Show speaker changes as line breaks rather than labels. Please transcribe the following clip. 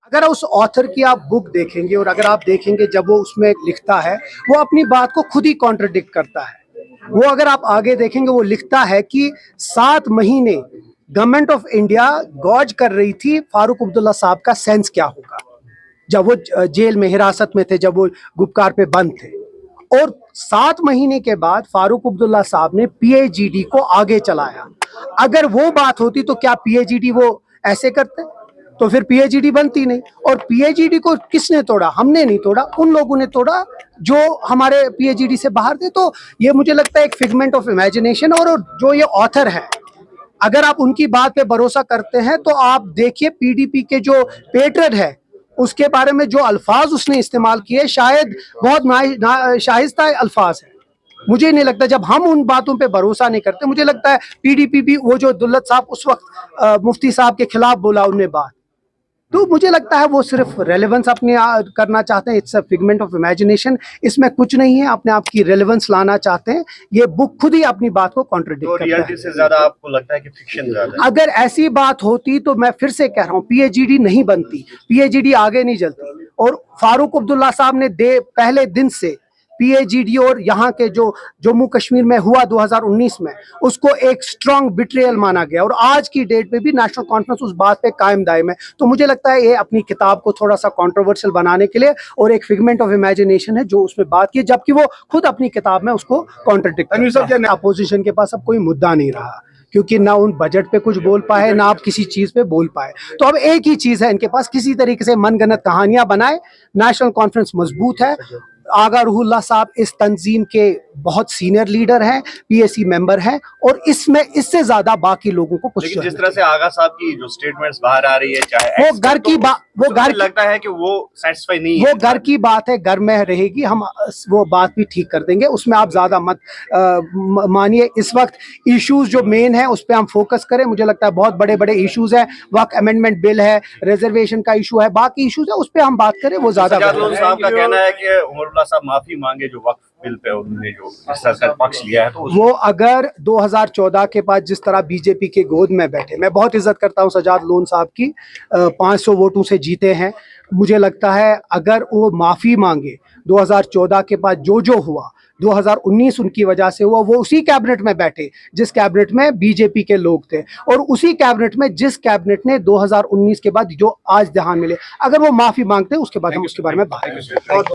अगर उस ऑथर की आप बुक देखेंगे और अगर आप देखेंगे जब वो उसमें लिखता है, वो अपनी बात को खुद ही कॉन्ट्रडिक्ट करता है। वो अगर आप आगे देखेंगे, वो लिखता है कि 7 महीने गवर्नमेंट ऑफ इंडिया गॉज कर रही थी फारूक अब्दुल्ला साहब का सेंस क्या होगा जब वो जेल में हिरासत में थे, जब वो गुपकार पे बंद थे। और 7 महीने के बाद फारूक अब्दुल्ला साहब ने पीएजीडी को आगे चलाया। अगर वो बात होती तो क्या पीएजीडी वो ऐसे करते? तो फिर पीएजीडी बनती नहीं। और पीएजीडी को किसने तोड़ा? हमने नहीं तोड़ा, उन लोगों ने तोड़ा जो हमारे पीएजीडी से बाहर थे। तो ये मुझे लगता है एक फिगमेंट ऑफ इमेजिनेशन। और जो ये ऑथर है, अगर आप उनकी बात पे भरोसा करते हैं तो आप देखिए पीडीपी के जो पेट्रन है उसके बारे में जो अल्फाज उसने इस्तेमाल किए, शायद बहुत शाइस्ता अल्फाज है। मुझे नहीं लगता, जब हम उन बातों पे भरोसा नहीं करते, मुझे लगता है पीडीपी भी, वो जो दुल्लत साहब उस वक्त मुफ्ती साहब के खिलाफ बोला उन्हें बात, तो मुझे लगता है वो सिर्फ रेलेवेंस अपने करना चाहते हैं। It's a figment of imagination, इसमें कुछ नहीं है, अपने आप की रेलेवेंस लाना चाहते हैं। ये बुक खुद ही अपनी बात को कॉन्ट्रडिक्ट करता है।
रियलिटी से ज्यादा आपको लगता है कि फिक्शन ज्यादा है?
अगर ऐसी बात होती तो मैं फिर से कह रहा हूँ, पीएजीडी नहीं बनती, पीएजीडी आगे नहीं चलती। और फारूक अब्दुल्ला साहब ने पहले दिन से पीएजीडी और यहाँ के जो जम्मू कश्मीर में हुआ 2019 में, उसको एक स्ट्रॉन्ग बिट्रेयल माना गया। और आज की डेट में भी नेशनल कॉन्फ्रेंस उस बात पे कायम दायम है। तो मुझे लगता है ये अपनी किताब को थोड़ा सा कंट्रोवर्शियल बनाने के लिए और एक फिगमेंट ऑफ इमेजिनेशन है जो उसमें बात की, जबकि वो खुद अपनी किताब में उसको कॉन्ट्रडिक्ट करता है। अपोजिशन के पास अब कोई मुद्दा नहीं रहा, क्योंकि ना उन बजट पे कुछ बोल पाए, ना आप किसी चीज पे बोल पाए। तो अब एक ही चीज है इनके पास, किसी तरीके से मनगढ़ंत कहानियां बनाए। नेशनल कॉन्फ्रेंस मजबूत है। आगा रूहुल्लाह साहब इस तंजीम के बहुत सीनियर लीडर हैं, पीएसी मेंबर हैं, और इसमें इससे ज्यादा बाकी लोगों को कुछ,
लेकिन जिस तरह से आगा साहब की जो स्टेटमेंट्स बाहर आ रही है, चाहे
वो घर की बात, वो घर
लगता है कि वो सेटिस्फाई नहीं
वो
है।
घर की बात है, घर में रहेगी, हम वो बात भी ठीक कर देंगे, उसमें आप ज्यादा मत मानिए। इस वक्त इश्यूज जो मेन है उस पर हम फोकस करें। मुझे लगता है बहुत बड़े बड़े इश्यूज है, वक्त अमेंडमेंट बिल है, रिजर्वेशन का इशू है, बाकी इश्यूज है, उस पर हम बात करें, वो ज्यादा
साहब का कहना है कि उमरुल्लाह साहब माफी मांगे जो वक्त बिल पे उन्होंने जो सरकार पक्ष लिया है। तो
वो अगर 2014 के बाद जिस तरह बीजेपी के गोद में बैठे, मैं बहुत इज्जत करता हूं सजाद लोन साहब की, 500 वोटों से जीते हैं। मुझे लगता है अगर वो माफी मांगे 2014 के बाद जो हुआ, 2019 उनकी वजह से हुआ, वो उसी कैबिनेट में बैठे जिस कैबिनेट में बीजेपी के लोग थे, और उसी कैबिनेट में जिस कैबिनेट ने 2019 के बाद जो आज ध्यान मिले, अगर वो माफी मांगते उसके बाद हम उसके बारे में बात करेंगे।